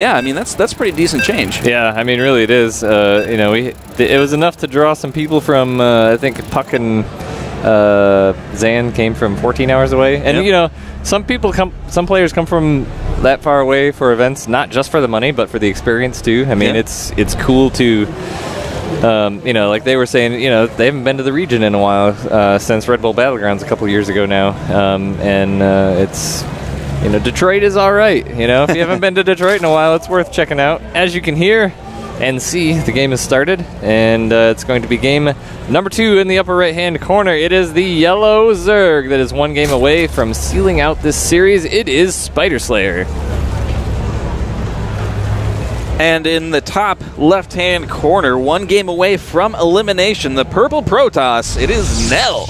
Yeah, I mean, that's pretty decent change. Yeah, I mean, really it is. You know, it was enough to draw some people from, I think Puck and Zan came from 14 hours away. And, you know, some players come from that far away for events, not just for the money, but for the experience too. I mean, it's cool to, you know, like they were saying, you know, they haven't been to the region in a while since Red Bull Battlegrounds a couple years ago now. And it's... You know, Detroit is all right. You know, if you haven't been to Detroit in a while, it's worth checking out. As you can hear and see, the game has started, and it's going to be game number 2 in the upper right-hand corner. It is the yellow Zerg that is 1 game away from sealing out this series. It is Spyderslayer. And in the top left-hand corner, 1 game away from elimination, the purple Protoss, it is Nell.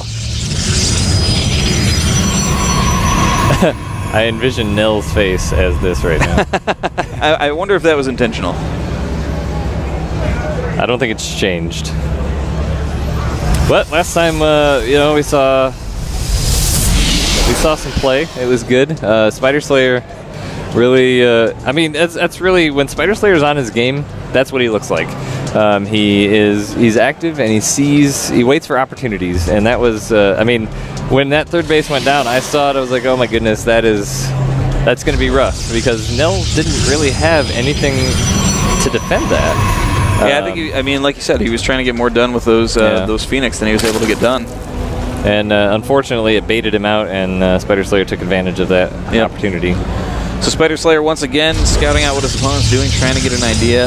I envision Nell's face as this right now. I wonder if that was intentional. I don't think it's changed. But last time, you know, we saw some play. It was good. Spyderslayer really, I mean, that's really, when Spyderslayer's on his game, that's what he looks like. He's active and he waits for opportunities, and that was, I mean, when that third base went down, I saw it, I was like, oh my goodness, that's going to be rough, because Nell didn't really have anything to defend that. Yeah, I think, I mean, like you said, he was trying to get more done with those Phoenix than he was able to get done. And unfortunately, it baited him out, and Spyderslayer took advantage of that opportunity. So Spyderslayer once again scouting out what his opponent's doing, trying to get an idea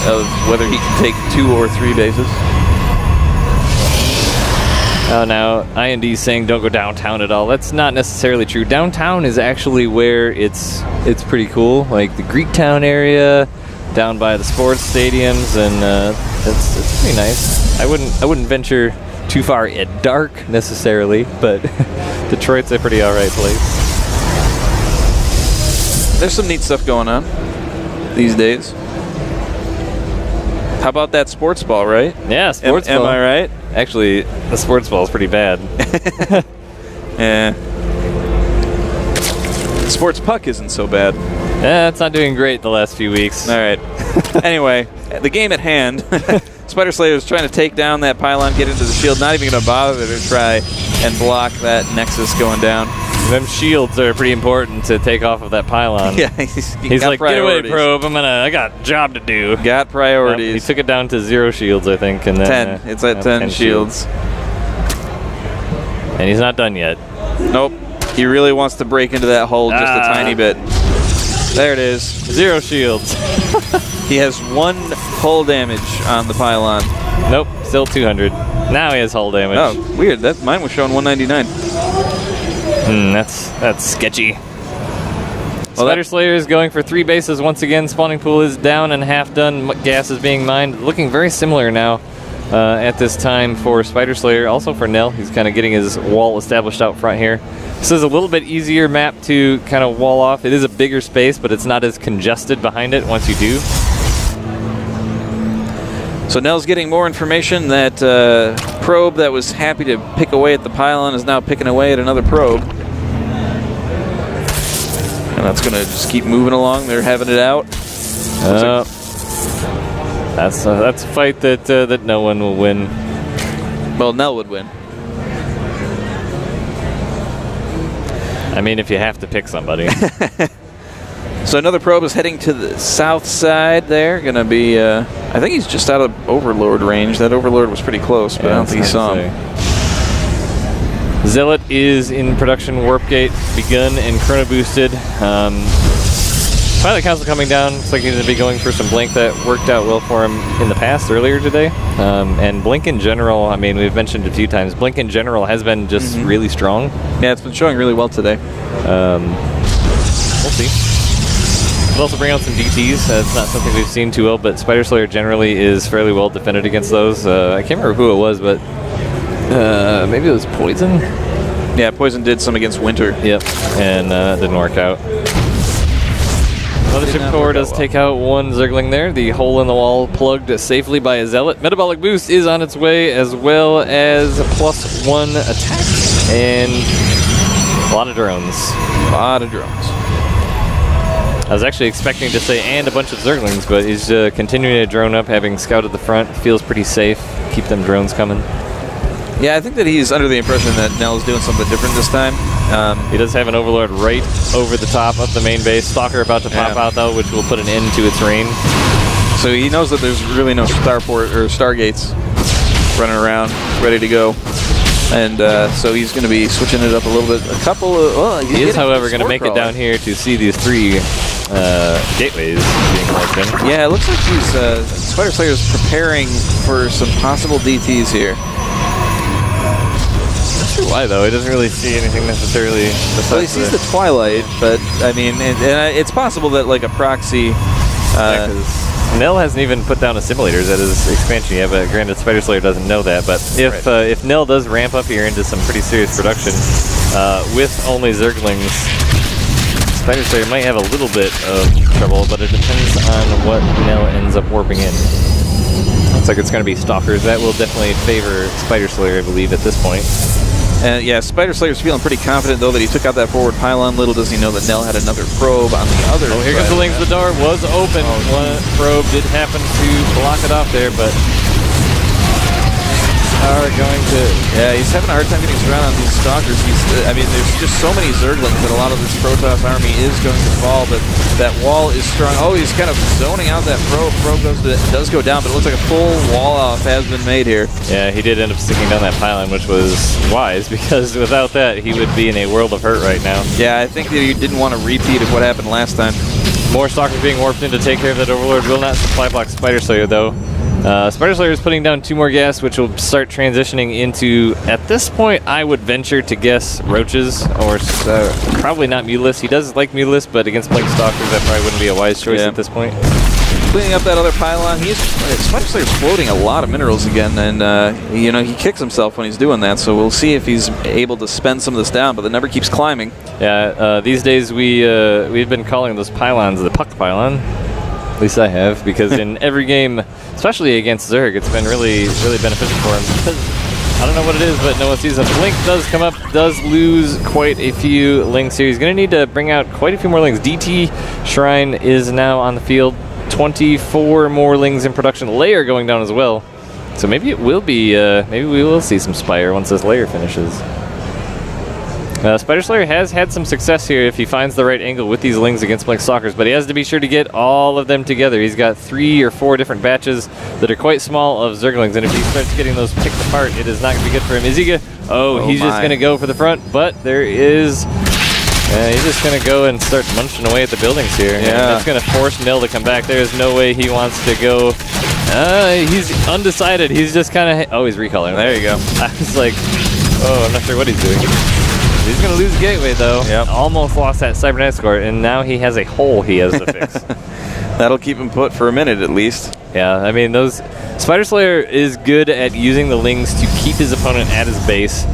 of whether he can take 2 or 3 bases. Oh, now IND saying don't go downtown at all. That's not necessarily true. Downtown is actually where it's pretty cool, like the Greektown area, down by the sports stadiums, and it's pretty nice. I wouldn't venture too far at dark necessarily, but Detroit's a pretty alright place. There's some neat stuff going on these days. How about that sports ball, right? Yeah, sports ball. Am I right? Actually, the sports ball is pretty bad. Yeah. Sports puck isn't so bad. Yeah, it's not doing great the last few weeks. All right. Anyway, the game at hand. Spyderslayer is trying to take down that pylon, get into the shield, not even going to bother to try and block that Nexus going down. Them shields are pretty important to take off of that pylon. Yeah, he's like, get away, probe. I got a job to do. Got priorities. He took it down to 0 shields, I think, and then 10. It's at 10 shields. And he's not done yet. Nope. He really wants to break into that hole just a tiny bit. There it is. 0 shields. He has 1 hull damage on the pylon. Nope, still 200. Now he has hull damage. Oh, weird. Mine was showing 199. That's sketchy. Well, Spyderslayer is going for 3 bases once again. Spawning pool is down and half done. Gas is being mined. Looking very similar now at this time for Spyderslayer. Also for Nell. He's kind of getting his wall established out front here. This is a little bit easier map to kind of wall off. It is a bigger space, but it's not as congested behind it once you do. So Nell's getting more information. That probe that was happy to pick away at the pylon is now picking away at another probe. And that's going to just keep moving along. They're having it out. That's a fight that no one will win. Well, Nell would win. I mean, if you have to pick somebody. So another probe is heading to the south side there. Going to be, I think he's just out of Overlord range. That Overlord was pretty close, but I don't think he saw him. Zealot is in production. Warp Gate begun and chrono boosted. Pilot Council coming down. Looks like he's going to be going for some Blink that worked out well for him in the past, earlier today. And Blink in general, I mean, we've mentioned a few times, Blink in general has been just really strong. Yeah, it's been showing really well today. We'll see. We'll also bring out some DTs. It's not something we've seen too well, but Spyderslayer generally is fairly well defended against those. I can't remember who it was, but maybe it was Poison? Yeah, Poison did some against Winter. Yep, and didn't work out. Mothership Core does take out 1 Zergling there. The hole in the wall plugged safely by a Zealot. Metabolic Boost is on its way, as well as a +1 attack and a lot of drones. A lot of drones. I was actually expecting to say and a bunch of Zerglings, but he's continuing to drone up, having Scout at the front. Feels pretty safe. Keep them drones coming. Yeah, I think that he's under the impression that Nell's doing something different this time. He does have an Overlord right over the top of the main base. Stalker about to pop out, though, which will put an end to its reign. So he knows that there's really no starport or Stargates running around, ready to go. And so he's going to be switching it up a little bit. A couple of... Well, he is, however, going to make it down here to see these 3 gateways being locked in. Yeah, it looks like he's... Spyderslayer is preparing for some possible DTs here. Not sure why, though. He doesn't really see anything necessarily. Well, he sees the Twilight, but, I mean, it's possible that, like, a proxy... Nell hasn't even put down assimilators at his expansion yet, but granted, Spyderslayer doesn't know that. But if Nell does ramp up here into some pretty serious production with only Zerglings, Spyderslayer might have a little bit of trouble, but it depends on what Nell ends up warping in. Looks like it's going to be Stalkers. That will definitely favor Spyderslayer, I believe, at this point. Yeah, Spyderslayer's feeling pretty confident, though, that he took out that forward pylon. Little does he know that Nell had another probe on the other side. Oh, here comes the Lings. The door was open. One probe did happen to block it off there, but are going to... Yeah, he's having a hard time getting around on these Stalkers. I mean, there's just so many Zerglings that a lot of this Protoss army is going to fall, but that wall is strong. Oh, he's kind of zoning out that probe. Probe does go down, but it looks like a full wall off has been made here. Yeah, he did end up sticking down that pylon, which was wise, because without that, he would be in a world of hurt right now. Yeah, I think that he didn't want to repeat of what happened last time. More Stalkers being warped in to take care of that Overlord. Will not supply block Spyderslayer, though. Spyderslayer is putting down 2 more gas, which will start transitioning into, at this point, I would venture to guess Roaches, or probably not Mutalisk. He does like Mutalisk, but against Blink Stalkers, that probably wouldn't be a wise choice at this point. Cleaning up that other pylon. Spyderslayer's floating a lot of minerals again, and you know, he kicks himself when he's doing that, so we'll see if he's able to spend some of this down, but the number keeps climbing. Yeah, these days we've been calling those pylons the puck pylon. At least I have, because in every game, especially against Zerg, it's been really beneficial for him. Because I don't know what it is, but no one sees him. Blink does come up, does lose quite a few Lings here. He's going to need to bring out quite a few more Lings. DT Shrine is now on the field. 24 more Lings in production. Layer going down as well. So maybe it will be, maybe we will see some Spire once this layer finishes. Spyderslayer has had some success here if he finds the right angle with these Lings against Blink Stalkers, but he has to be sure to get all of them together. He's got 3 or 4 different batches that are quite small of Zerglings, and if he starts getting those picked apart, it is not going to be good for him. Is he going to... Oh, he's just going to go for the front, but there is... he's just going to go and start munching away at the buildings here. Yeah. And that's going to force Nell to come back. There's no way he wants to go... he's undecided. He's just kind of... Oh, he's recalling. There you go. I was like, oh, I'm not sure what he's doing. He's going to lose Gateway, though. Yep. Almost lost that Cybernetic score, and now he has a hole he has to fix. That'll keep him put for a minute, at least. Yeah, I mean, those... Spyderslayer is good at using the Lings to keep his opponent at his base.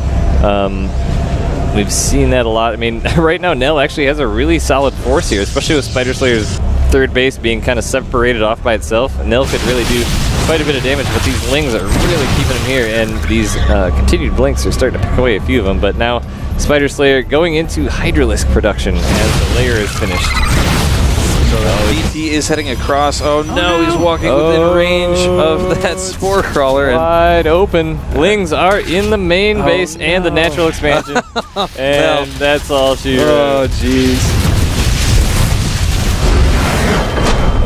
We've seen that a lot. I mean, right now, Nell actually has a really solid force here, especially with Spyderslayer's third base being kind of separated off by itself. Nell could really do quite a bit of damage, but these Lings are really keeping him here, and these continued Blinks are starting to pick away a few of them, but now Spyderslayer going into Hydralisk production as the layer is finished. So DT is heading across. Oh no, he's walking within range of that Spore Crawler. Wide open. Lings are in the main base and the natural expansion. And that's all she wrote. Oh, jeez.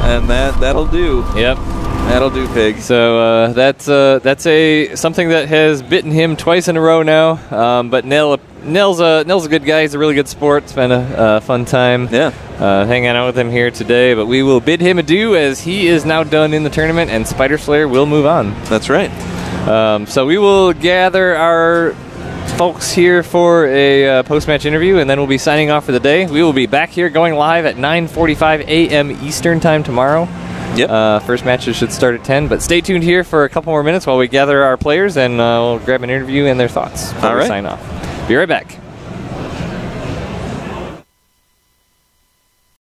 And that'll do. Yep. That'll do, Pig. So that's something that has bitten him twice in a row now. But Nell's a good guy. He's a really good sport. It's been a fun time. Yeah. Hanging out with him here today. But we will bid him adieu as he is now done in the tournament, and Spyderslayer will move on. That's right. So we will gather our folks here for a post-match interview, and then we'll be signing off for the day. We will be back here going live at 9:45 a.m. Eastern time tomorrow. Yep. First matches should start at 10, but stay tuned here for a couple more minutes while we gather our players, and we'll grab an interview and their thoughts before we sign off. Be right back.